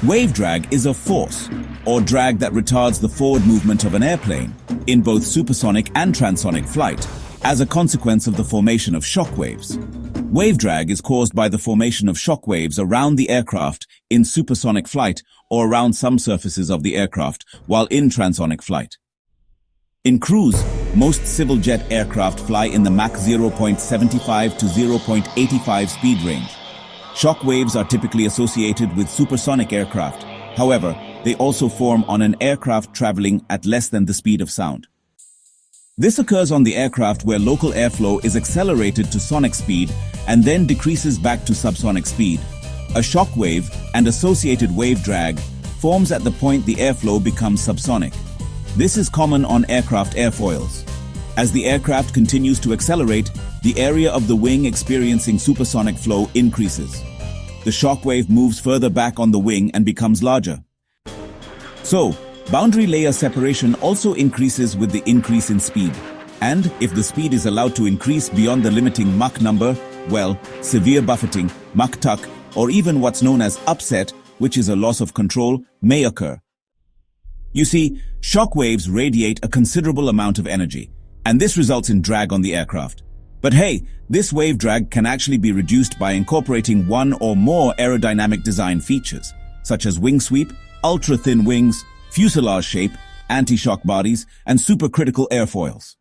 Wave drag is a force, or drag that retards the forward movement of an airplane, in both supersonic and transonic flight, as a consequence of the formation of shock waves. Wave drag is caused by the formation of shock waves around the aircraft in supersonic flight or around some surfaces of the aircraft while in transonic flight. In cruise, most civil jet aircraft fly in the Mach 0.75 to 0.85 speed range. Shock waves are typically associated with supersonic aircraft. However, they also form on an aircraft traveling at less than the speed of sound. This occurs on the aircraft where local airflow is accelerated to sonic speed and then decreases back to subsonic speed. A shock wave and associated wave drag forms at the point the airflow becomes subsonic. This is common on aircraft airfoils. As the aircraft continues to accelerate, the area of the wing experiencing supersonic flow increases. The shock wave moves further back on the wing and becomes larger. So, boundary layer separation also increases with the increase in speed. And if the speed is allowed to increase beyond the limiting Mach number, well, severe buffeting, Mach tuck, or even what's known as upset, which is a loss of control, may occur. You see, shock waves radiate a considerable amount of energy, and this results in drag on the aircraft. But hey, this wave drag can actually be reduced by incorporating one or more aerodynamic design features, such as wing sweep, ultra-thin wings, fuselage shape, anti-shock bodies, and supercritical airfoils.